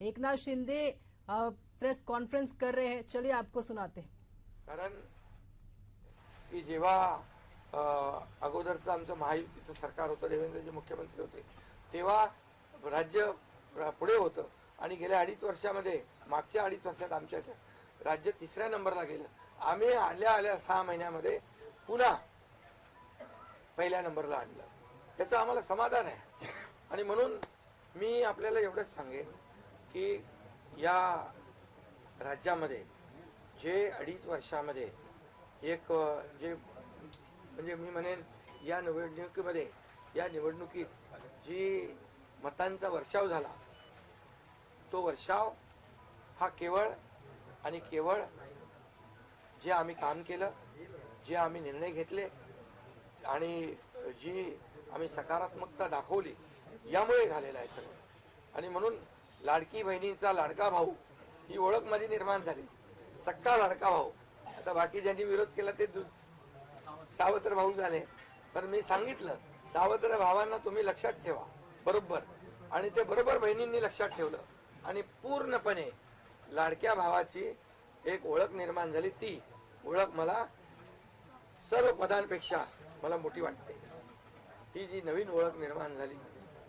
Eknath Shinde press conference कर रहे हैं, चलिए आपको सुनाते हैं। कारण की जेव्हा अगोदरचं आमचं महायुतीचं सरकार होतं, देवेंद्रजी मुख्यमंत्री होते, तेव्हा राज्य पुढे होतं आणि गेल्या 2.5 वर्षामध्ये, मागच्या 2.5 वर्षात आमच्या राज्य 3ऱ्या नंबरला गेलं. आम्ही आल्या 6 महिन्यामध्ये पुन्हा पहिल्या नंबरला आणलं. त्याचं आम्हाला समाधान आहे. आणि म्हणून मी आपल्याला एवढंच सांगेन की या राज्यामध्ये जे 2.5 वर्षामध्ये एक जे म्हणजे मी म्हणेन या निवडणुकीत जी मतांचा वर्षाव झाला, तो वर्षाव हा केवळ आणि केवळ जे आम्ही काम केलं, जे आम्ही निर्णय घेतले आणि जी आम्ही सकारात्मकता दाखवली, यामुळे झालेला आहे सगळं. आणि म्हणून लाडकी बहिणीचा लाडका भाऊ ही ओळख माझी निर्माण झाली. सक्का लाडका भाऊ. आता बाकी ज्यांनी विरोध केला ते सावत्र भाऊ झाले, पण मी सांगितलं सावत्र भावांना तुम्ही लक्षात ठेवा बरोबर. आणि ते बरोबर बहिणींनी लक्षात ठेवलं आणि पूर्णपणे लाडक्या भावाची एक ओळख निर्माण झाली. ती ओळख मला सर्व पदांपेक्षा मला मोठी वाटते. ही जी नवीन ओळख निर्माण झाली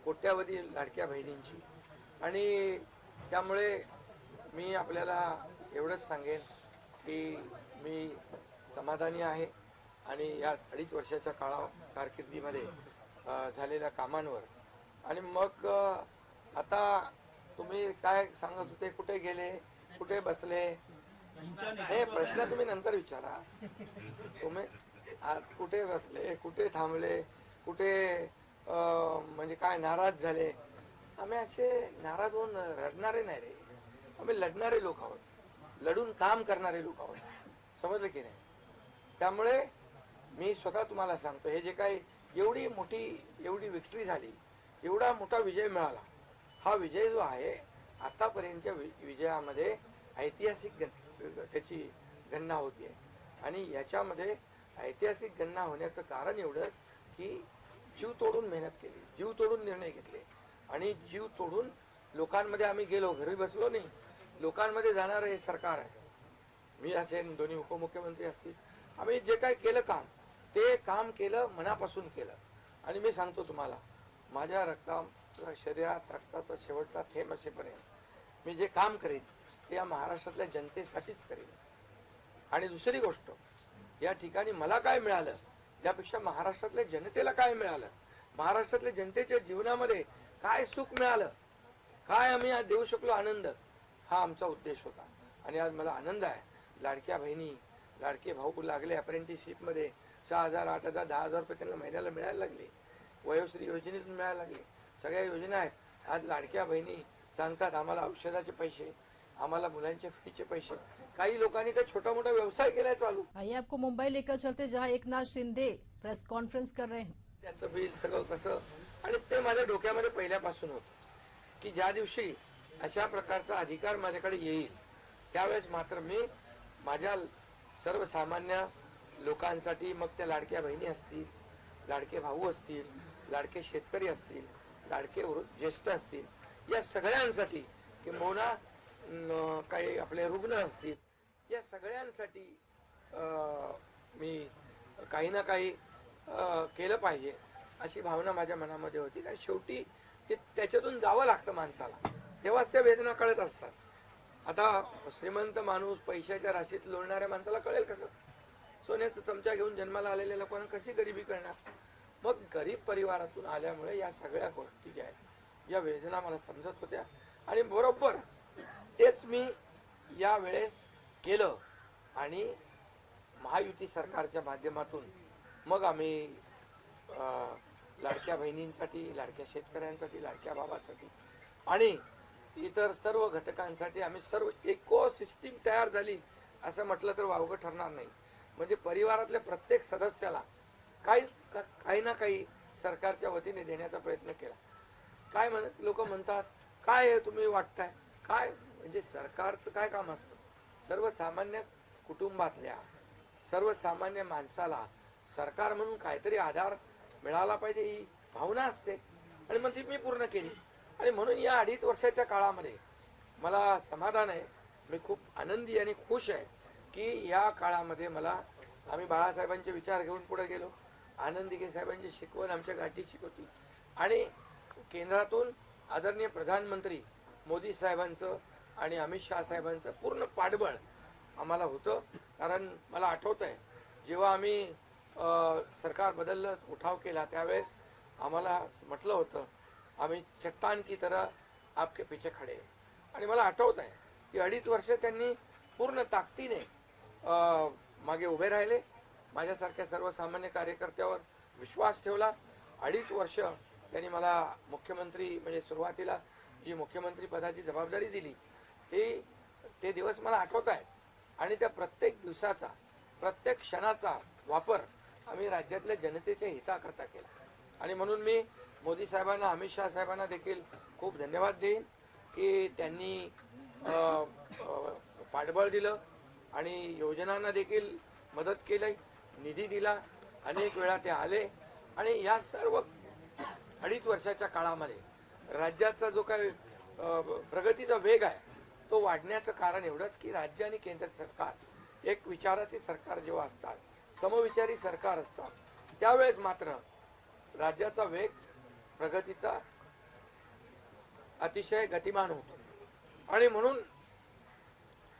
कोट्यावधी लाडक्या बहिणींची. आणि त्यामुळे मी आपल्याला एवढंच सांगेन की मी समाधानी आहे आणि या 2.5 वर्षाच्या कारकिर्दीमध्ये झालेल्या कामांवर. आणि मग आता तुम्ही काय सांगत होते, कुठे गेले, कुठे बसले, हे प्रश्न तुम्ही नंतर विचारा. तुम्ही आज कुठे बसले, कुठे थांबले, कुठे म्हणजे काय नाराज झाले. आम्ही असे नाराज होऊन रडणारे नाही रे. आम्ही लढणारे लोक आहोत, लढून काम करणारे लोक आहोत. समजलं की नाही? त्यामुळे मी स्वतः तुम्हाला सांगतो, हे जे काही एवढी विक्ट्री झाली, एवढा मोठा विजय मिळाला, हा विजय जो आहे आतापर्यंतच्या विजयामध्ये ऐतिहासिक त्याची गणना होती. आणि याच्यामध्ये ऐतिहासिक गणना होण्याचं कारण एवढं की जीव तोडून मेहनत केली, जीव तोडून निर्णय घेतले आणि जीव तोडून लोकांमध्ये आम्ही गेलो. घरी बसलो नाही, लोकांमध्ये जाणारं हे सरकार आहे. मी असेन, दोन्ही उपमुख्यमंत्री असतील, आम्ही जे काय केलं काम, ते काम केलं, मनापासून केलं. आणि मी सांगतो तुम्हाला, माझ्या शरीरात रक्ताचा शेवटचा थेंब असेपर्यंत मी जे काम करेन ते या महाराष्ट्रातल्या जनतेसाठीच करेन. आणि दुसरी गोष्ट, या ठिकाणी मला काय मिळालं यापेक्षा महाराष्ट्रातल्या जनतेला काय मिळालं, महाराष्ट्रातल्या जनतेच्या जीवनामध्ये काय सुख मिळालं, काय आम्ही आज देऊ शकलो आनंद, हा आमचा उद्देश होता. आणि आज मला आनंद आहे. लाडक्या बहिणी, लाडके भाऊ लागले अप्रेंटिसशिपमध्ये. 6,000, 8,000, 10,000 रुपये त्यांना महिन्याला मिळायला लागले. वयोश्री योजनेतून मिळायला लागले. सगळ्या योजना आहेत. आज लाडक्या बहिणी सांगतात आम्हाला औषधाचे पैसे, आम्हाला मुलांच्या फीचे पैसे. काही लोकांनी तर छोटा मोठा व्यवसाय केलाय चालू. आइए आपको मुंबई लेकर चलते, जहां एकनाथ शिंदे प्रेस कॉन्फ्रेंस कर रहे हैं. त्याचं बिल सगळं कसं, आणि ते माझ्या डोक्यामध्ये पहिल्यापासून होतं की ज्या दिवशी अशा प्रकारचा अधिकार माझ्याकडे येईल त्यावेळेस मात्र मी माझ्या सर्वसामान्य लोकांसाठी, मग त्या लाडक्या बहिणी असतील, लाडके भाऊ असतील, लाडके शेतकरी असतील, लाडके ज्येष्ठ असतील, या सगळ्यांसाठी, किंबहुना काही आपले रुग्ण असतील, या सगळ्यांसाठी मी काही ना काही केलं पाहिजे अशी भावना माझ्या मनामध्ये होती. कारण शेवटी त्याच्यातून जावं लागतं माणसाला, तेव्हाच त्या वेदना कळत असतात. आता श्रीमंत माणूस, पैशाच्या राशीत लोळणाऱ्या माणसाला कळेल कसं? सोन्याचा चमचा घेऊन जन्माला आलेल्या लोकांना कशी गरिबी कळणार? मग गरीब परिवारातून आल्यामुळे या सगळ्या गोष्टी ज्या आहेत, या वेदना मला समजत होत्या. आणि बरोबर तेच मी या वेळेस केलं. आणि महायुती सरकारच्या माध्यमातून मग आम्ही लाडक्या बहिणींसाठी, लाडक्या शेतकऱ्यांसाठी, लाडक्या भावासाठी आणि इतर सर्व घटकांसाठी आम्ही सर्व इको सिस्टीम तयार झाली असं म्हटलं तर वावगं ठरणार नाही. म्हणजे परिवारातल्या प्रत्येक सदस्याला काही ना काही सरकारच्या वतीने देण्याचा प्रयत्न केला. काय लोक म्हणतात, काय तुम्ही वाटताय, काय म्हणजे सरकारचं काय काम असतं? सर्वसामान्य कुटुंबातल्या सर्वसामान्य माणसाला सरकार म्हणून काहीतरी आधार मिळाला पाहिजे, ही भावना असते. आणि मग ती मी पूर्ण केली. आणि म्हणून या 2.5 वर्षाच्या काळामध्ये मला समाधान आहे, मी खूप आनंदी आणि खुश आहे की या काळामध्ये आम्ही बाळासाहेबांचे विचार घेऊन पुढे गेलो. आनंद दिघे साहेबांची शिकवण आमच्या गाठीशी होती आणि केंद्रातून आदरणीय प्रधानमंत्री मोदी साहेबांचं आणि अमित शहा साहेबांचं पूर्ण पाठबळ आम्हाला होतं. कारण मला आठवत आहे, जेव्हा आम्ही सरकार बदललं, उठाव केला, त्यावेळेस आम्हाला म्हटलं होतं, आम्ही चट्टान की तरह आपके पीछे खडे. आणि मला आठवत आहे की 2.5 वर्ष त्यांनी पूर्ण ताकदीने मागे उभे राहिले, माझ्यासारख्या सर्वसामान्य कार्यकर्त्यावर विश्वास ठेवला. 2.5 वर्ष त्यांनी मला मुख्यमंत्री म्हणजे सुरुवातीला जी मुख्यमंत्री पदाची जबाबदारी दिली ते दिवस मला आठवत आहे. आणि त्या प्रत्येक दिवसाचा, प्रत्येक क्षणाचा वापर आम्ही राज्यातल्या जनतेच्या हिताकरता केला. आणि म्हणून मी मोदी साहेबांना, अमित शहा साहेबांना देखील खूप धन्यवाद देईन की त्यांनी पाठबळ दिलं आणि योजनांना देखील मदत केली, निधी दिला. अनेक वेळा ते आले आणि या सर्व 2.5 वर्षाच्या काळामध्ये राज्याचा जो काही प्रगतीचा वेग आहे तो वाढण्याचं कारण एवढंच की राज्य आणि केंद्र सरकार एक विचाराचे सरकार जेव्हा असतात, समविचारी सरकार असतात, त्यावेळेस मात्र राज्याचा वेग प्रगतीचा अतिशय गतिमान होतो. आणि म्हणून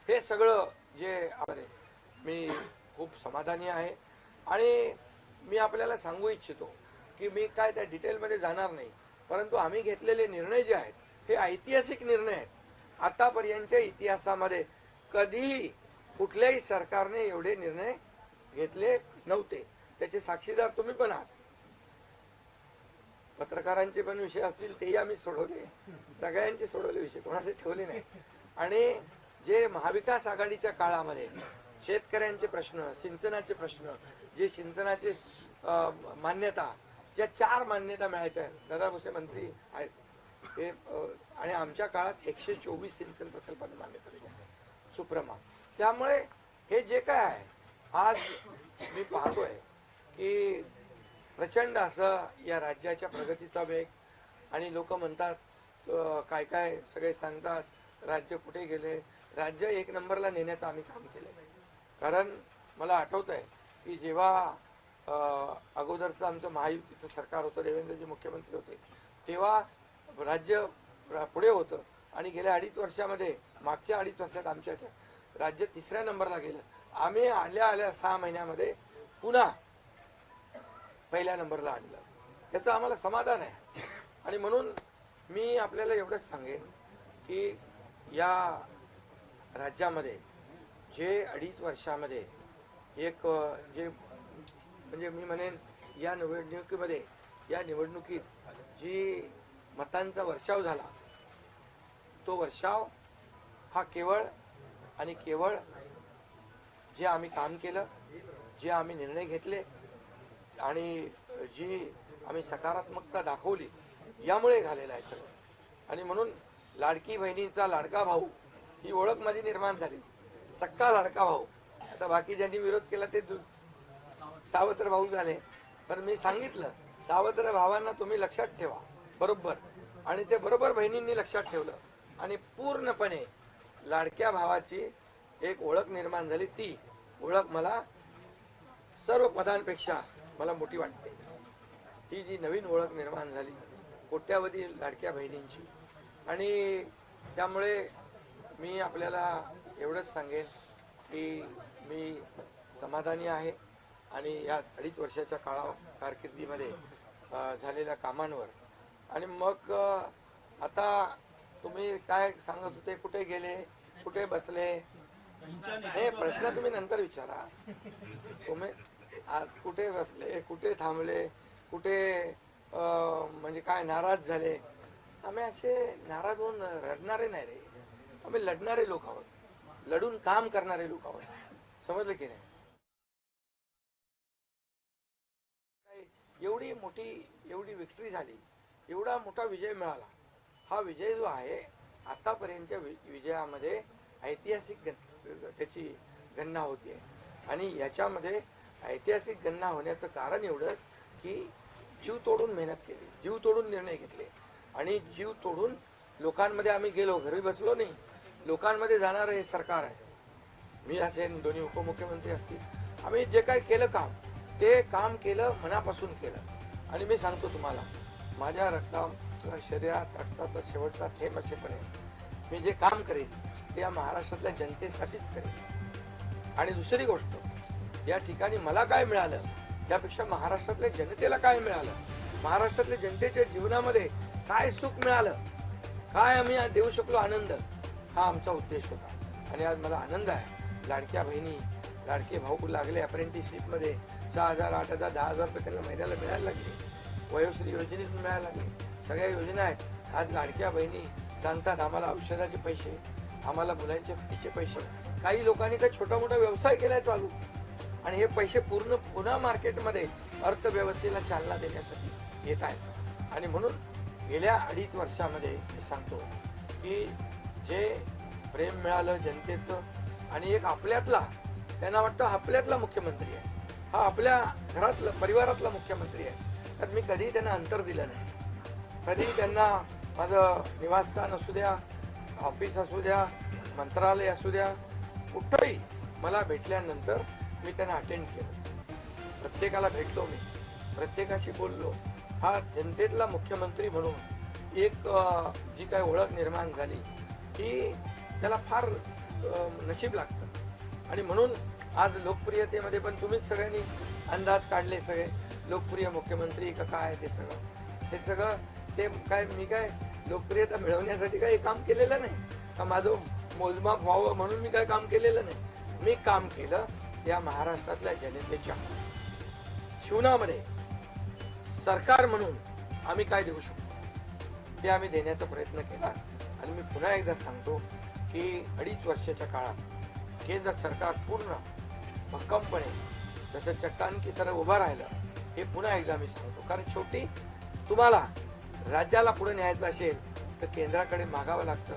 हे सगळं जे आहे मी खूप समाधानी आहे. आणि मी आपल्याला सांगू इच्छितो की मी काय त्या डिटेलमध्ये जाणार नाही, परंतु आम्ही घेतलेले निर्णय जे आहेत हे ऐतिहासिक निर्णय आहेत. आतापर्यंतच्या इतिहासामध्ये कधीही कुठल्याही सरकारने एवढे निर्णय घेतले नव्हते. त्याचे साक्षीदार तुम्ही पण आहात. पत्रकारांचे पण विषय असतील तेही आम्ही सोडवले, सगळ्यांचे सोडवले विषय, कोणाचे ठेवले नाही. आणि जे महाविकास आघाडीच्या काळामध्ये शेतकऱ्यांचे प्रश्न, सिंचनाचे प्रश्न, जे सिंचनाचे मान्यता, ज्या 4 मान्यता मिळायच्या, दादा भुसे मंत्री आहेत ते, आणि आमच्या काळात 124 सिंचन प्रकल्पांना मान्यता दिली, सुप्रमा. त्यामुळे हे जे काय आहे आज मी पाहतोय की प्रचंड असं या राज्याच्या प्रगतीचा वेग. आणि लोक म्हणतात, काय काय सगळे सांगतात राज्य कुठे गेले. राज्य 1 नंबरला नेण्याचं आम्ही काम केलं. कारण मला आठवत आहे की जेव्हा अगोदरचं आमचं महायुतीचं सरकार होतं, देवेंद्रजी मुख्यमंत्री होते, तेव्हा राज्य पुढे होतं. आणि गेल्या 2.5 वर्षामध्ये, मागच्या 2.5 वर्षात आमच्या राज्य 3ऱ्या नंबरला गेलं. आम्ही आल्या 6 महिन्यामध्ये पुन्हा 1ल्या नंबरला आणलं. याचं आम्हाला समाधान आहे. आणि म्हणून मी आपल्याला एवढंच सांगेन की या राज्यामध्ये जे 2.5 वर्षामध्ये एक जे म्हणजे मी म्हणेन या निवडणुकीत जी मतांचा वर्षाव झाला, तो वर्षाव हा केवळ आणि केवळ जे आम्ही काम केलं, जे आम्ही निर्णय घेतले आणि जी आम्ही सकारात्मकता दाखवली, यामुळे झालेला आहे सगळं. आणि म्हणून लाडकी बहिणीचा लाडका भाऊ ही ओळख माझी निर्माण झाली, सक्का लाडका भाऊ. आता बाकी ज्यांनी विरोध केला ते सावत्र भाऊ झाले, पण मी सांगितलं सावत्र भावांना तुम्ही लक्षात ठेवा बरोबर. आणि ते बरोबर बहिणींनी लक्षात ठेवलं आणि पूर्णपणे लाडक्या भावाची एक ओळख निर्माण झाली. ती ओळख मला सर्व पदांपेक्षा मला मोठी वाटते. ही जी नवीन ओळख निर्माण झाली कोट्यावधी लाडक्या बहिणींची. आणि त्यामुळे मी आपल्याला एवढंच सांगेन की मी समाधानी आहे आणि या 2.5 वर्षाच्या कारकिर्दीमध्ये झालेल्या कामांवर. आणि मग आता तुम्ही काय सांगत होते, कुठे गेले, कुठे बसले, हे प्रश्न तुम्ही नंतर विचारा. तुम्ही कुठे बसले, कुठे थांबले, कुठे म्हणजे काय नाराज झाले. आम्ही असे नाराज होऊन रडणारे नाही रे, आम्ही लढणारे लोक आहोत, लढून काम करणारे लोक आहोत. समजलं की नाही? एवढी विक्ट्री झाली, एवढा मोठा विजय मिळाला. हा विजय जो आहे आतापर्यंतच्या विजयामध्ये ऐतिहासिक त्याची गणना होते. आणि याच्यामध्ये ऐतिहासिक गणना होण्याचं कारण एवढंच की जीव तोडून मेहनत केली, जीव तोडून निर्णय घेतले आणि जीव तोडून लोकांमध्ये आम्ही गेलो, घरी बसलो नाही. लोकांमध्ये जाणारं हे सरकार आहे. मी असेन, दोन्ही उपमुख्यमंत्री असतील, आम्ही जे काही केलं काम, ते काम केलं, मनापासून केलं. आणि मी सांगतो तुम्हाला, माझ्या रक्ताचा, शरीरात रक्ताचा शेवटचा थेंब असेपर्यंत मी जे काम करेन ते या महाराष्ट्रातल्या जनतेसाठीच करेन. आणि दुसरी गोष्ट, या ठिकाणी मला काय मिळालं त्यापेक्षा महाराष्ट्रातल्या जनतेला काय मिळालं, महाराष्ट्रातल्या जनतेच्या जीवनामध्ये काय सुख मिळालं, काय आम्ही आज देऊ शकलो आनंद, हा आमचा उद्देश होता. आणि आज मला आनंद आहे, लाडक्या बहिणी, लाडके भाऊ लागले अप्रेंटिसशिपमध्ये, 6,000, 8,000, 10,000 रुपये त्यांना महिन्याला मिळायला लागले, वयोश्री योजनेतून मिळायला लागले, सगळ्या योजना आहेत. आज लाडक्या बहिणी सांगतात आम्हाला औषधाचे पैसे, आम्हाला मुलांच्या फीचे पैसे. काही लोकांनी तर छोटा मोठा व्यवसाय केलाय चालू, आणि हे पैसे पुन्हा मार्केटमध्ये अर्थव्यवस्थेला चालना देण्यासाठी येत आहेत. आणि म्हणून गेल्या 2.5 वर्षामध्ये मी सांगतो की जे प्रेम मिळालं जनतेचं, आणि एक आपल्यातला, त्यांना वाटतं आपल्यातला मुख्यमंत्री आहे, हा आपल्या घरातला परिवारातला मुख्यमंत्री आहे. तर मी कधीही त्यांना अंतर दिलं नाही. कधीही त्यांना माझं निवासस्थान असू द्या, ऑफिस असू द्या, मंत्रालय असू द्या, कुठंही मला भेटल्यानंतर मी त्यांना अटेंड केलं. प्रत्येकाला भेटलो, मी प्रत्येकाशी बोललो. हा जनतेतला मुख्यमंत्री म्हणून एक जी काय ओळख निर्माण झाली ती त्याला फार नशीब लागतं. आणि म्हणून आज लोकप्रियतेमध्ये पण तुम्हीच सगळ्यांनी अंदाज काढले, सगळे लोकप्रिय मुख्यमंत्री का काय, ते सगळं ते काय, मी काय लोकप्रियता मिळवण्यासाठी काही काम केलेलं नाही का, माझं मोजमाप व्हावं म्हणून मी काय काम केलेलं नाही. मी काम केलं या महाराष्ट्रातल्या जनतेच्या जीवनामध्ये सरकार म्हणून आम्ही काय देऊ शकतो ते आम्ही देण्याचा प्रयत्न केला. आणि मी पुन्हा एकदा सांगतो की 2.5 वर्षाच्या काळात केंद्र सरकार पूर्ण भक्कमपणे जसं चट्टानकी तरह उभं राहिलं, हे पुन्हा एकदा मी सांगतो. कारण शेवटी तुम्हाला राज्याला पुढे न्यायचं असेल तर केंद्राकडे मागावं लागतं,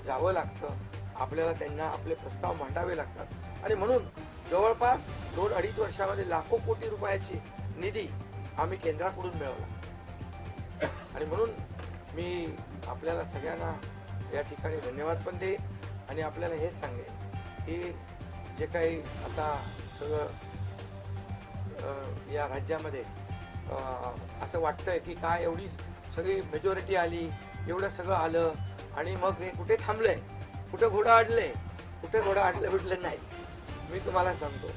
जावं लागतं, आपल्याला त्यांना आपले प्रस्ताव मांडावे लागतात. आणि म्हणून जवळपास 2-2.5 वर्षामध्ये लाखो कोटी रुपयाची निधी आम्ही केंद्राकडून मिळवला. आणि म्हणून मी आपल्याला सगळ्यांना या ठिकाणी धन्यवाद पण देईन. आणि आपल्याला हे सांगेन की जे काही आता सगळं या राज्यामध्ये असं वाटतंय की काय एवढी सगळी मेजॉरिटी आली, एवढं सगळं आलं, आणि मग हे कुठे थांबलंय, कुठं घोडा अडलंय, कुठे घोडा अडलं भेटलं नाही. मी तुम्हाला सांगतो,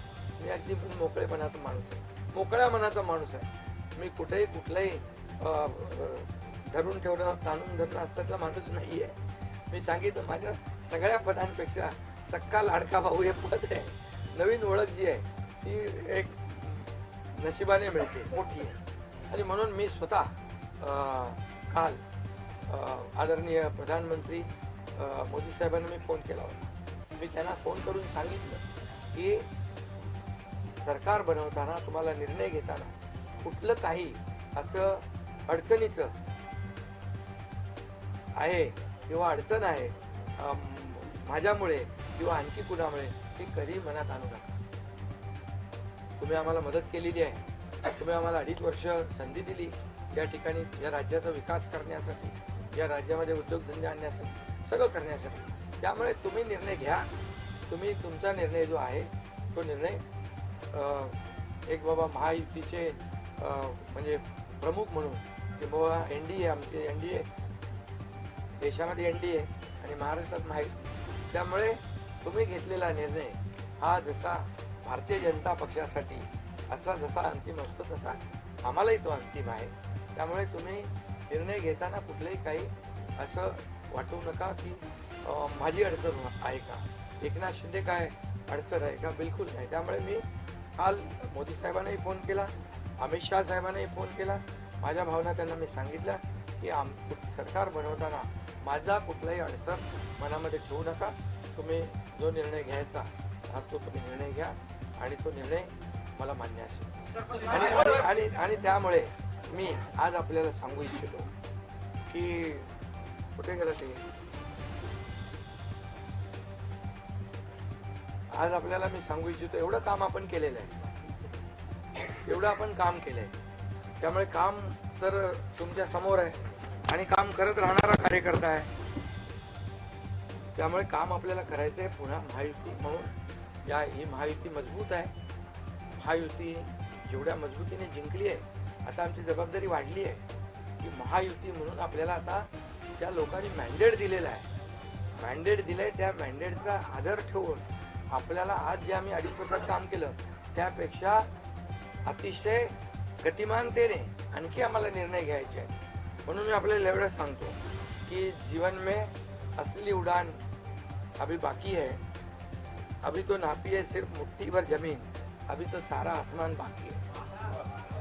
मी अगदी मोकळेपणाचा माणूस आहे, मोकळ्या मनाचा माणूस आहे. मी कुठेही कुठलंही धरून ठेवणं, ताणून धरणं असल्यातला माणूस नाही आहे. मी सांगितलं, माझ्या सगळ्या पदांपेक्षा सक्का लाडका भाऊ हे पद आहे. नवीन ओळख जी आहे ती एक नशिबाने मिळते, मोठी आहे. आणि म्हणून मी स्वतः काल आदरणीय प्रधानमंत्री मोदी साहेबांना मी फोन केला होता. मी त्यांना फोन करून सांगितलं की सरकार बनवताना, तुम्हाला निर्णय घेताना कुठलं काही असं अडचणीचं आहे किंवा अडचण आहे माझ्यामुळे किंवा आणखी कुणामुळे, ती कधी मनात आणू नका. तुम्ही आम्हाला मदत केलेली आहे, तुम्ही आम्हाला 2.5 वर्ष संधी दिली या ठिकाणी या राज्याचा विकास करण्यासाठी, या राज्यामध्ये उद्योगधंदे आणण्यासाठी, सगळं करण्यासाठी. त्यामुळे तुम्ही निर्णय घ्या. तुम्ही तुमचा निर्णय जो आहे तो निर्णय एक बाबा महायुतीचे म्हणजे प्रमुख म्हणून की बाबा NDA, आमचे NDA, देशामध्ये NDA आणि महाराष्ट्रात महायुती. त्यामुळे तुम्ही घेतलेला निर्णय हा जसा भारतीय जनता पक्षासाठी असा जसा अंतिम असतो तसा आम्हालाही तो अंतिम आहे. त्यामुळे तुम्ही निर्णय घेताना कुठलंही काही असं वाटू नका की माझी अडचण आहे का, एकनाथ शिंदे काय अडचण आहे का, बिलकुल नाही. त्यामुळे मी काल मोदी साहेबांनाही फोन केला, अमित शाह साहेबांनाही फोन केला. माझ्या भावना त्यांना मी सांगितल्या की सरकार बनवताना माझा कुठलाही अडचण मनामध्ये ठेवू नका. तुम्ही जो निर्णय घ्यायचा तो तुम्ही निर्णय घ्या आणि तो निर्णय मला मान्य असेल. आणि त्यामुळे मी आज आपल्याला सांगू इच्छितो की कुठे गेलं ते, आज आपल्याला मी सांगू इच्छितो, एवढं काम आपण केलेलं आहे, एवढं आपण काम केलंय. त्यामुळे काम तर तुमच्या समोर आहे आणि काम करत राहणारा कार्यकर्ता आहे. त्यामुळे काम आपल्याला करायचं आहे. पुन्हा महायुती म्हणून ही महायुती मजबूत आहे. महायुती जेवढ्या मजबूतीने जिंकली आहे, आता आमची जबाबदारी वाढली आहे की महायुती म्हणून आपल्याला आता त्या लोकांनी मॅन्डेट दिलेला आहे. मॅन्डेट दिलंय, त्या मॅन्डेटचा आदर ठेवून आपल्याला आज जे आम्ही 2.5 वर्षात काम केलं त्यापेक्षा अतिशय गतिमानतेने आणखी आम्हाला निर्णय घ्यायचे आहेत. म्हणून मी आपल्याला एवढं सांगतो कि जीवन में असली उड़ान अभी बाकी है. अभी तो नापी है सिर्फ मुट्ठी भर जमीन, अभी तो सारा आसमान बाकी है.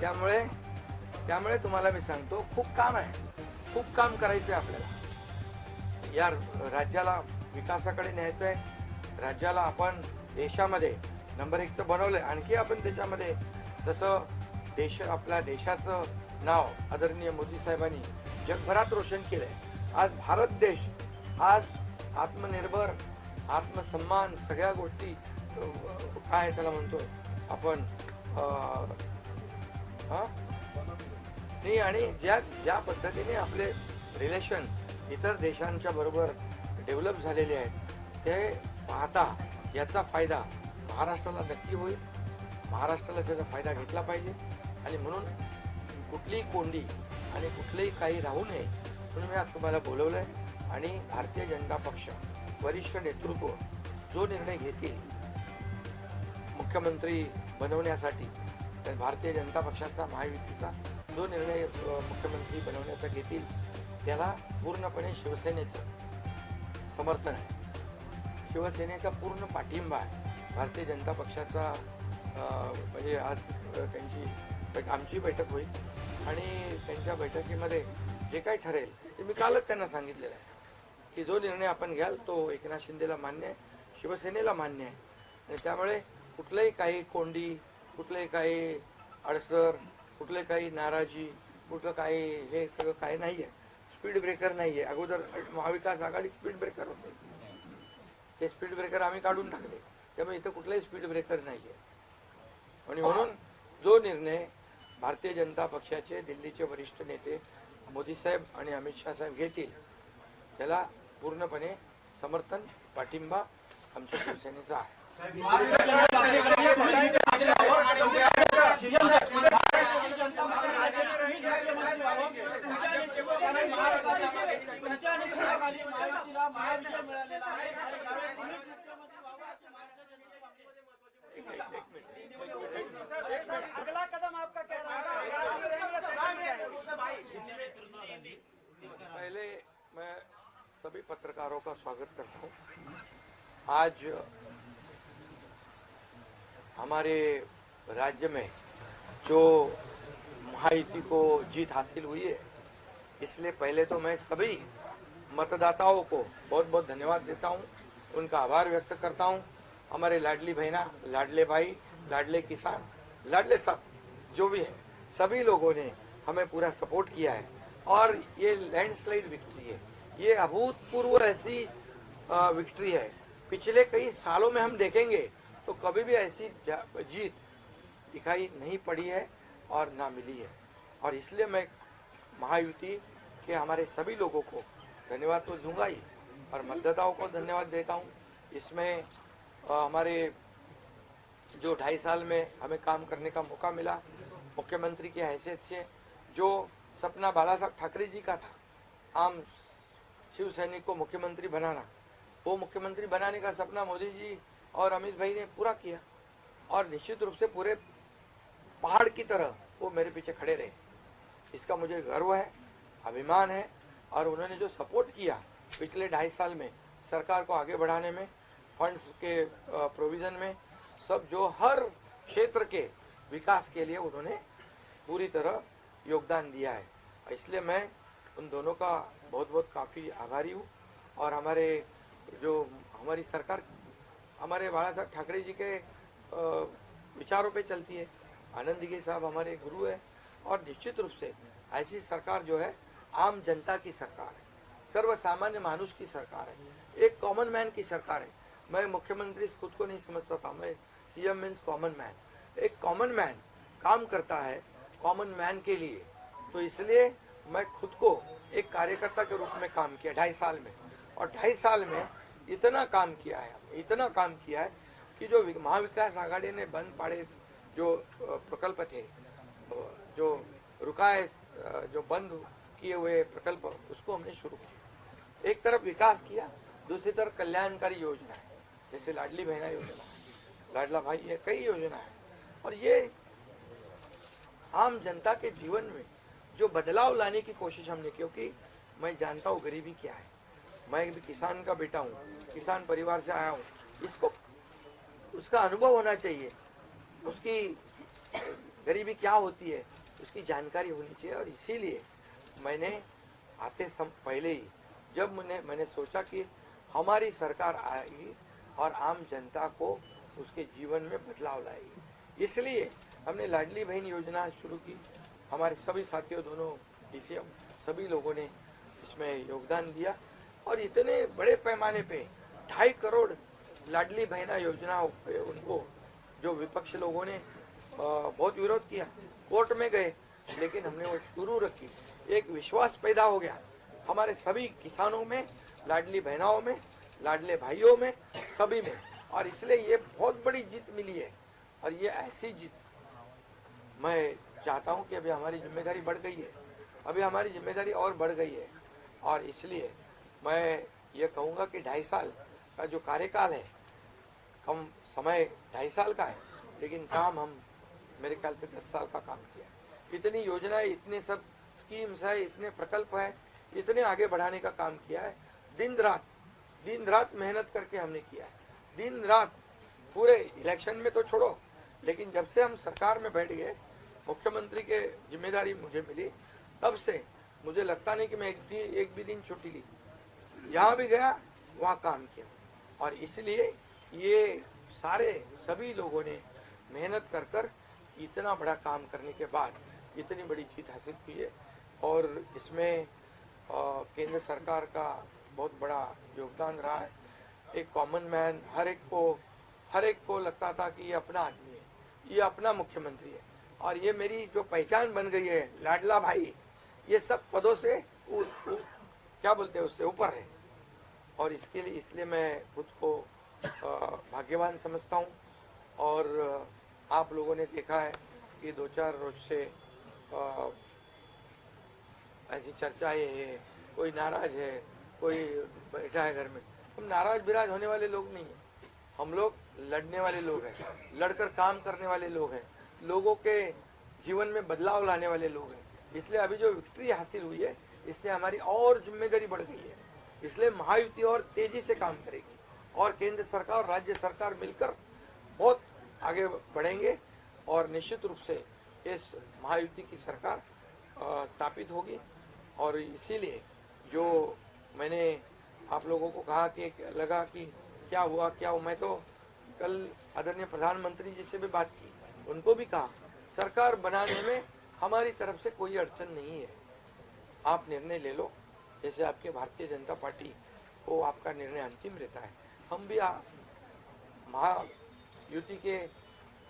त्यामुळे तुम्हाला मी सांगतो, खूप काम आहे, खूप काम करायचं आहे आपल्याला. या राज्याला विकासाकडे न्यायचं आहे. राज्याला आपण देशामध्ये नंबर 1चं बनवलंय. आणखी आपण त्याच्यामध्ये जसं आपल्या देशाचं नाव आदरणीय मोदी साहेबांनी जगभरात रोशन केलंय. आज भारत देश आज आत्मनिर्भर, आत्मसन्मान सगळ्या गोष्टी काय त्याला म्हणतो आपण नाही. आणि ज्या पद्धतीने आपले रिलेशन इतर देशांच्या बरोबर डेव्हलप झालेले आहेत, ते पाहता याचा फायदा महाराष्ट्राला नक्की होईल. महाराष्ट्राला त्याचा फायदा घेतला पाहिजे. आणि म्हणून कुठलीही कोंडी आणि कुठलेही काही राहू नये म्हणून मी आज तुम्हाला बोलवलंय. आणि भारतीय जनता पक्ष वरिष्ठ नेतृत्व जो निर्णय घेतील मुख्यमंत्री बनवण्यासाठी, तर भारतीय जनता पक्षाचा महायुतीचा जो निर्णय मुख्यमंत्री बनवण्याचा घेतील त्याला पूर्णपणे शिवसेनेचं समर्थन आहे. शिवसेनेचा पूर्ण पाठिंबा आहे. भारतीय जनता पक्षाचा म्हणजे आज आमची बैठक होईल आणि त्यांच्या बैठकीमध्ये जे काही ठरेल ते मी कालच त्यांना सांगितलेलं आहे की जो निर्णय आपण घ्याल तो एकनाथ शिंदेला मान्य आहे, शिवसेनेला मान्य आहे. आणि त्यामुळे कुठलंही काही कोंडी, कुठलंही काही अडसर, कुठले काही नाराजी, कुठलं काही हे सगळं काही नाही आहे. स्पीड ब्रेकर नाही आहे. अगोदर महाविकास आघाडी स्पीड ब्रेकर होते, ते स्पीड ब्रेकर आम्ही काढून टाकले. त्यामुळे इथं कुठलाही स्पीड ब्रेकर नाही आहे. आणि म्हणून जो निर्णय भारतीय जनता पक्षाचे दिल्लीचे वरिष्ठ नेते मोदी साहेब आणि अमित शाह साहेब घेतील त्याला पूर्णपणे समर्थन, पाठिंबा आमच्या शिवसेनेचा आहे. अगला कदम आपका क्या पहले मैं सभी पत्रकारों का स्वागत करता हूँ. आज हमारे राज्य में जो महायुति को जीत हासिल हुई है, इसलिए पहले तो मैं सभी मतदाताओं को बहुत बहुत धन्यवाद देता हूँ, उनका आभार व्यक्त करता हूँ. हमारे लाडली बहना, लाडले भाई, लाडले किसान, लाडले सब जो भी है, सभी लोगों ने हमें पूरा सपोर्ट किया है. और ये लैंडस्लाइड विक्ट्री है, ये अभूतपूर्व ऐसी विक्ट्री है. पिछले कई सालों में हम देखेंगे तो कभी भी ऐसी जीत दिखाई नहीं पड़ी है और ना मिली है. और इसलिए मैं महायुति के हमारे सभी लोगों को धन्यवाद तो दूंगा ही और मतदाताओं को धन्यवाद देता हूँ. इसमें हमारे जो 2.5 साल में हमें काम करने का मौका मिला, मुख्यमंत्री की हैसियत से जो सपना बाला साहब ठाकरे जी का था, आम शिव सैनिक को मुख्यमंत्री बनाना, वो मुख्यमंत्री बनाने का सपना मोदी जी और अमित भाई ने पूरा किया. और निश्चित रूप से पूरे पहाड़ की तरह वो मेरे पीछे खड़े रहे. इसका मुझे गर्व है, अभिमान है. और उन्होंने जो सपोर्ट किया पिछले 2.5 साल में सरकार को आगे बढ़ाने में, फंड्स के प्रोविज़न में, सब जो हर क्षेत्र के विकास के लिए उन्होंने पूरी तरह योगदान दिया है. इसलिए मैं उन दोनों का बहुत बहुत काफ़ी आभारी हूँ. और हमारी सरकार हमारे बाला साहब ठाकरे जी के विचारों पे चलती है. आनंद दिघे साहब हमारे गुरु है. और निश्चित रूप से ऐसी सरकार जो है आम जनता की सरकार है, सर्वसामान्य मानुष की सरकार है, एक कॉमन मैन की सरकार है. मैं मुख्यमंत्री खुद को नहीं समझता था, मैं सीएम मीन्स कॉमन मैन. एक कॉमन मैन काम करता है कॉमन मैन के लिए. तो इसलिए मैं खुद को एक कार्यकर्ता के रूप में काम किया 2.5 साल में. और 2.5 साल में इतना काम किया है, इतना काम किया है कि जो महाविकास आघाड़ी ने बंद पड़े जो प्रकल्प थे, जो रुकाए, जो बंद किए हुए प्रकल्प, उसको हमने शुरू किया। एक तरफ विकास किया, दूसरी तरफ कल्याणकारी योजना है, जैसे लाडली बहना योजना है, लाडला भाई है, कई योजना है। और ये आम जनता के जीवन में जो बदलाव लाने की कोशिश हमने, क्योंकि मैं जानता हूँ गरीबी क्या है, मैं भी किसान का बेटा हूँ, किसान परिवार से आया हूँ, इसको उसका अनुभव होना चाहिए, उसकी गरीबी क्या होती है उसकी जानकारी होनी चाहिए। और इसीलिए मैंने आते पहले ही जब मैंने सोचा कि हमारी सरकार आएगी और आम जनता को उसके जीवन में बदलाव लाएगी, इसलिए हमने लाडली बहन योजना शुरू की। हमारे सभी साथियों, दोनों डीसीएम, सभी लोगों ने इसमें योगदान दिया और इतने बड़े पैमाने पे 2.5 करोड़ लाडली बहना योजना उनको, जो विपक्ष लोगों ने बहुत विरोध किया, कोर्ट में गए, लेकिन हमने वो शुरू रखी। एक विश्वास पैदा हो गया हमारे सभी किसानों में, लाडली बहनाओं में, लाडले भाइयों में, सभी में, और इसलिए ये बहुत बड़ी जीत मिली है। और ये ऐसी जीत मैं चाहता हूँ कि अभी हमारी जिम्मेदारी बढ़ गई है, अभी हमारी जिम्मेदारी और बढ़ गई है। और इसलिए मैं ये कहूँगा कि 2.5 साल का जो कार्यकाल है, कम समय 2.5 साल का है, लेकिन काम हम मेरे ख्याल से 10 साल का काम किया। इतनी योजनाएं, इतने सब स्कीम्स है, इतने प्रकल्प है, इतने आगे बढ़ाने का काम किया है। दिन रात मेहनत करके हमने किया है, दिन रात। पूरे इलेक्शन में तो छोड़ो, लेकिन जब से हम सरकार में बैठ गए, मुख्यमंत्री के जिम्मेदारी मुझे मिली, तब से मुझे लगता नहीं कि मैं एक भी दिन छुट्टी ली। जहाँ भी गया वहाँ काम किया। और इसलिए ये सभी लोगों ने मेहनत कर इतना बड़ा काम करने के बाद इतनी बड़ी जीत हासिल की है। और इसमें केंद्र सरकार का बहुत बड़ा योगदान रहा है। एक कॉमन मैन, हर एक को लगता था कि ये अपना आदमी है, ये अपना मुख्यमंत्री है, और ये मेरी जो पहचान बन गई है, लाडला भाई, ये सब पदों से क्या बोलते हैं, उससे ऊपर है। और इसलिए मैं खुद को भाग्यवान समझता हूँ। और आप लोगों ने देखा है कि 2-4 रोज से ऐसी चर्चाएं है, कोई नाराज है, कोई बैठा है घर में। हम नाराज बिराज होने वाले लोग नहीं हैं, हम लोग लड़ने वाले लोग हैं, लड़कर काम करने वाले लोग हैं, लोगों के जीवन में बदलाव लाने वाले लोग हैं। इसलिए अभी जो विक्ट्री हासिल हुई है, इससे हमारी और जिम्मेदारी बढ़ गई है। इसलिए महायुति और तेजी से काम करेगी और केंद्र सरकार और राज्य सरकार मिलकर बहुत आगे बढ़ेंगे और निश्चित रूप से इस महायुति की सरकार स्थापित होगी। और इसीलिए जो मैंने आप लोगों को कहा कि लगा कि क्या हुआ, मैं तो कल आदरणीय प्रधानमंत्री जी से भी बात की, उनको भी कहा सरकार बनाने में हमारी तरफ से कोई अड़चन नहीं है, आप निर्णय ले लो, जैसे आपके भारतीय जनता पार्टी को आपका निर्णय अंतिम रहता है। हम भी महायुति के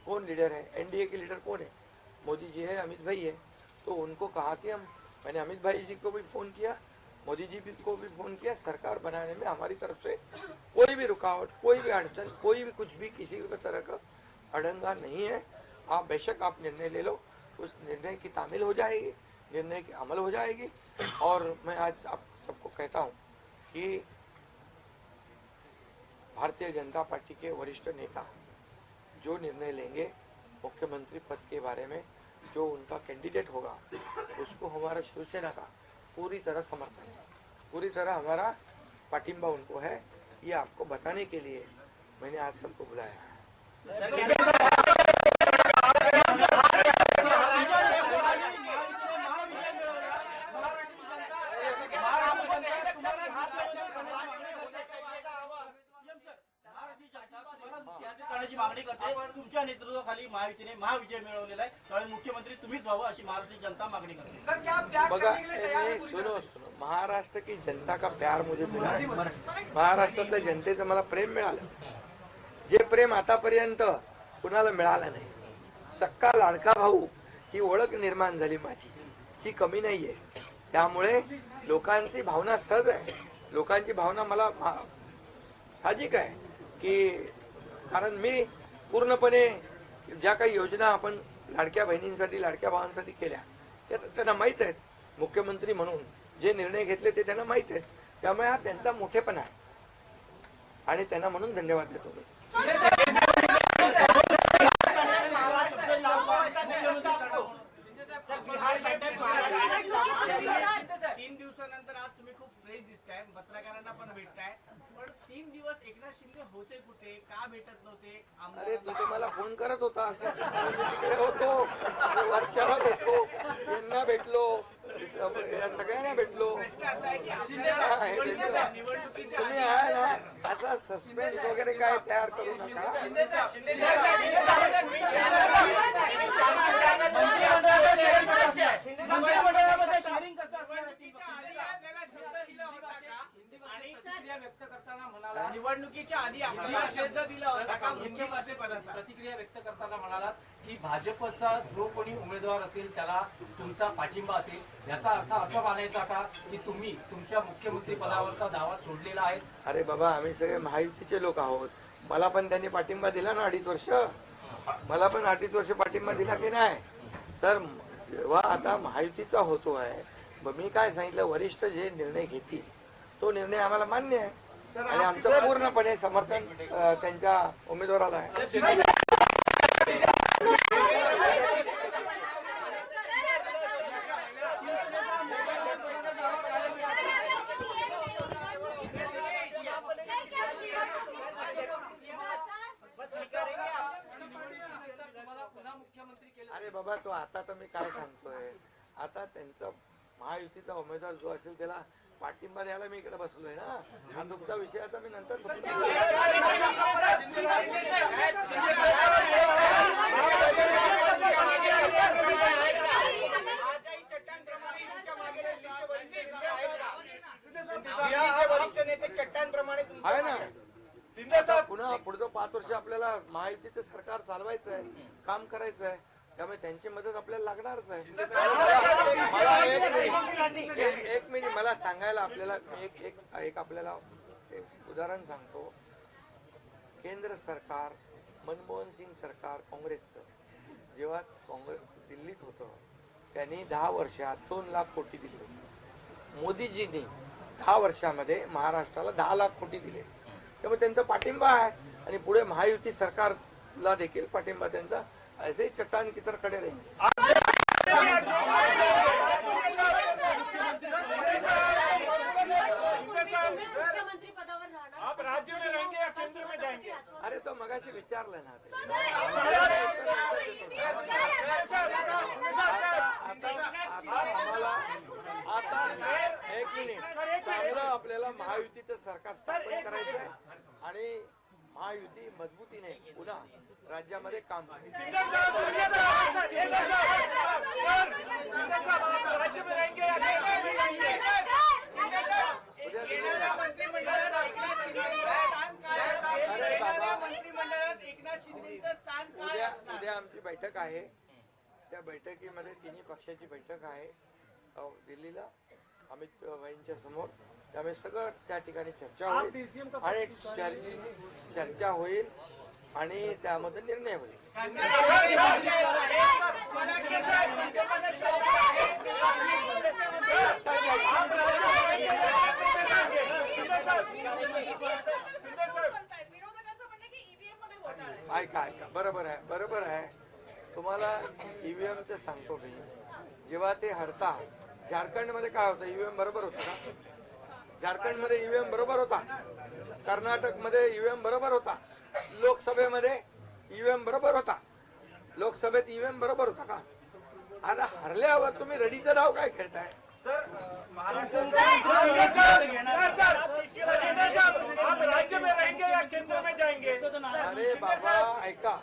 कौन लीडर है, एनडीए के लीडर कौन है, मोदी जी है, अमित भाई है, तो उनको कहा कि मैंने अमित भाई जी को भी फ़ोन किया, मोदी जी को भी फ़ोन किया, सरकार बनाने में हमारी तरफ से कोई भी रुकावट, कोई भी अड़चन, कोई भी कुछ भी, किसी भी तरह का अड़ंगा नहीं है। आप बेशक आप निर्णय ले लो, उस निर्णय की तामील हो जाएगी, निर्णय की अमल हो जाएगी। और मैं आज आप सबको कहता हूँ कि भारतीय जनता पार्टी के वरिष्ठ नेता जो निर्णय लेंगे मुख्यमंत्री पद के बारे में, जो उनका कैंडिडेट होगा, उसको हमारा शिवसेना का पूरी तरह समर्थन है, पूरी तरह हमारा पाटिंबा उनको है। ये आपको बताने के लिए मैंने आज सबको बुलाया है। करण्याची मागणी करते, तुमच्या नेतृत्वाखाली महायुतीने महाविजय मिळवलेला आहे, त्यामुळे मुख्यमंत्री तुम्हीच व्हावं अशी महाराष्ट्राची जनता मागणी करते। बघा, सुनो, महाराष्ट्र की जनता का प्यार मुझे मिला, महाराष्ट्रातल्या जनतेचं मला प्रेम मिळालं, जे प्रेम आतापर्यंत कुणाला मिळालं नाही। सक्का लाडका भाऊ ही ओळख निर्माण झाली माझी, ही कमी नाहीये। त्यामुळे लोकांची भावना सहज आहे, लोकांची भावना मला साहजिक आहे की कारण मी पूर्णपणे ज्या काही योजना आपण लाडक्या बहिणींसाठी लाडक्या भावांसाठी केल्या त्या त्यांना माहीत आहेत. मुख्यमंत्री म्हणून जे निर्णय घेतले ते त्यांना माहीत आहेत. त्यामुळे हा त्यांचा मोठेपणा आहे आणि त्यांना म्हणून धन्यवाद देतो मी. 3 दिवसानंतर आज तुम्ही खूप फ्रेश दिसताय, पत्रकारांना पण भेटताय. पण 3 दिवस एकनाथ शिंदे होते कुठे, का भेटत नव्हते? अरे तू तर मला फोन करत होता, तिकडे होतो, वर्षावर होतो, यांना भेटलो, या सगळ्यांना भेटलो. प्रश्न असा आहे की निवडणुकीच्या तुम्ही आहे ना असा सस्पेन्स वगैरे काय तयार करू नका. निवडणुकीच्या आधी आपल्याला शब्द दिला होता का मुख्यमंत्रीपदाचा? प्रतिक्रिया व्यक्त करताना म्हणालात की भाजपचा जो कोणी उमेदवार असेल त्याला तुमचा पाठिंबा असेल, याचा अर्थ असा मानायचा का की तुम्ही तुमच्या मुख्यमंत्री पदावरचा दावा सोडलेला आहे? अरे बाबा, आम्ही सगळे महायुतीचे लोक आहोत. मला पण त्यांनी पाठिंबा दिला ना 2.5 वर्ष. मला पण 2.5 वर्ष पाठिंबा दिला की नाही. तर जेव्हा आता महायुतीचा होतो आहे, मी काय सांगितलं, वरिष्ठ जे निर्णय घेतील तो निर्णय आम्हाला मान्य आहे आणि आमचं पूर्णपणे समर्थन त्यांच्या उमेदवाराला आहे. अरे बाबा, तो आता तर मी काय सांगतोय, आता त्यांचा महायुतीचा उमेदवार जो असेल त्याला पाठिंबा द्यायला मी इकडे बसलोय ना. हा तुमचा विषय आता मी नंतर आहे ना. आता पुन्हा पुढचं 5 वर्ष आपल्याला महायुतीचं सरकार चालवायचं आहे, काम करायचं आहे. त्यामुळे त्यांची मदत आपल्याला लागणारच आहे. मला एक मिनिट मला सांगायला आपल्याला एक आपल्याला एक उदाहरण सांगतो. केंद्र सरकार, मनमोहन सिंग सरकार काँग्रेसचं, जेव्हा काँग्रेस दिल्लीत होतं त्यांनी 10 वर्षात 2 लाख कोटी दिले होते. मोदीजींनी 10 वर्षामध्ये महाराष्ट्राला 10 लाख कोटी दिले. त्यामुळे त्यांचा पाठिंबा आहे आणि पुढे महायुती सरकारला देखील पाठिंबा त्यांचा ऐसे ही चट्टान की तरह खड़े रहेंगे. आप राज्य में रहेंगे या केंद्र में जाएंगे? अरे तो मगाशी विचारलं ना. आता एक मिनिट, चांगलं आपल्याला महायुतीचं सरकार स्थापन करायचं आहे आणि महायुती मजबूतीने पुन्हा राज्यामध्ये काम राज्य में रहेंगे या केंद्र में जाएंगे? उद्या आमची बैठक आहे. त्या बैठकीमध्ये तिन्ही पक्षाची बैठक आहे दिल्लीला अमित भाईंच्या समोर. त्यामुळे सगळं त्या ठिकाणी चर्चा होईल आणि चर्चा होईल आणि त्यामध्ये निर्णय होईल. ऐका बरोबर आहे. तुम्हाला ईव्हीएमचं सांगतो मी. जेव्हा ते हरतात, झारखंडमध्ये काय होतं, ईव्हीएम बरोबर होतं का? झारखंडमध्ये ईव्हीएम बरोबर होता, कर्नाटकमध्ये ईव्हीएम बरोबर होता, लोकसभेमध्ये ईव्हीएम बरोबर होता, लोकसभेत ईव्हीएम बरोबर होता का? आता हरल्यावर तुम्ही रडीचं नाव काय खेळताय? आप राज्य में रहेंगे या केंद्र में जाएंगे? अरे बाबा ऐका,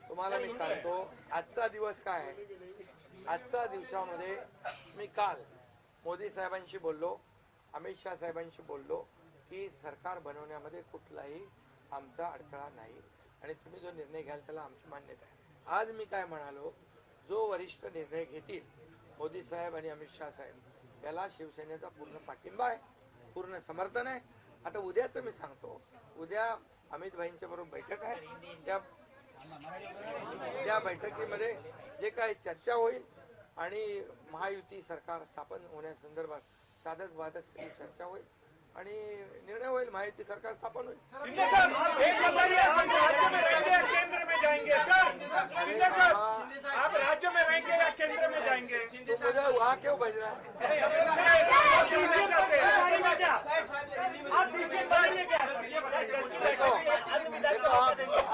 तुम्हाला मी सांगतो आजचा दिवस काय आहे. आजच्या दिवसामध्ये मी काल मोदी साहेबांशी बोललो, अमित शाह साहेबांशी बोललो की सरकार बनवण्यामध्ये कुठलाही आमचा अडथळा नाही आणि तुम्ही जो निर्णय घ्याल त्याला आमची मान्यता आहे. आज मी काय म्हणालो, जो वरिष्ठ निर्णय घेतील मोदी साहेब आणि अमित शाह साहेब, त्याला शिवसेनेचा पूर्ण पाठिंबा आहे, पूर्ण समर्थन आहे आता उद्याचं मी सांगतो, उद्या अमित भाईंच्या बरोबर बैठक आहे, त्या बैठकीमध्ये जे काही चर्चा होईल आणि महायुती सरकार स्थापन होण्यासंदर्भात साधक बाधक सगळी चर्चा होईल आणि निर्णय होईल, महायुती सरकार स्थापन होईल. शिंदे साहब, एक बताइए, आप राज्य में रहेंगे या केंद्र में जाएंगे? सर, शिंदे साहब, आप राज्य में रहेंगे या केंद्र में जाएंगे? तो मुझे वहाँ क्यों भेजना है? आप डीसी चाहते हैं क्या? आप डीसी बनाएंगे क्या? देखो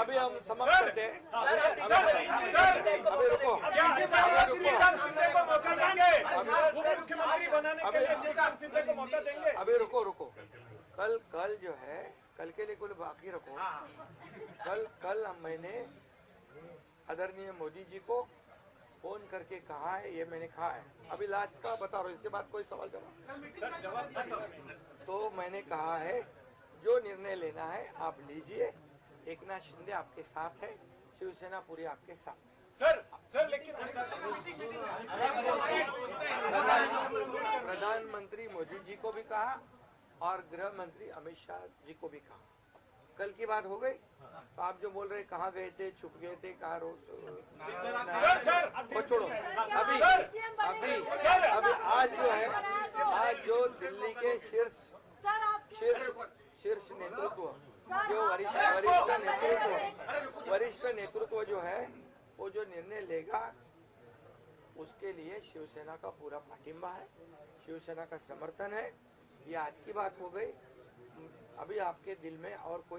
अभी हम समाप्त करते हैं, अभी रुको, शिंदे को मौका देंगे, उप मुख्यमंत्री बनाने के लिए श्रीकांत शिंदे को मौका देंगे? अभी रुको, कल जो है, कल के लिए कुछ बाकी रखो. कल मैंने आदरणीय मोदी जी को फोन करके कहा है, ये मैंने कहा है, अभी लास्ट का बता रहा हूँ, इसके बाद कोई सवाल जवाब. तो मैंने कहा है जो निर्णय लेना है आप लीजिए, एकनाथ शिंदे आपके साथ है, शिवसेना पूरी आपके साथ है. सर लेकिन प्रधानमंत्री मोदी जी को भी कहा और गृह मंत्री अमित शाह जी को भी कहा. कल की बात हो गई. तो आप जो बोल रहे कहाँ गए थे, छुप गए थे, कहाँ वो छोड़ो. अभी आज जो है, आज जो दिल्ली के शीर्ष नेतृत्व, जो वरिष्ठ नेतृत्व जो है, वो जो निर्णय लेगा उसके लिए शिवसेना का पूरा पाठिंबा है, शिवसेना का समर्थन है. ये आज की बात हो गई. अभी आपके दिल में और कोई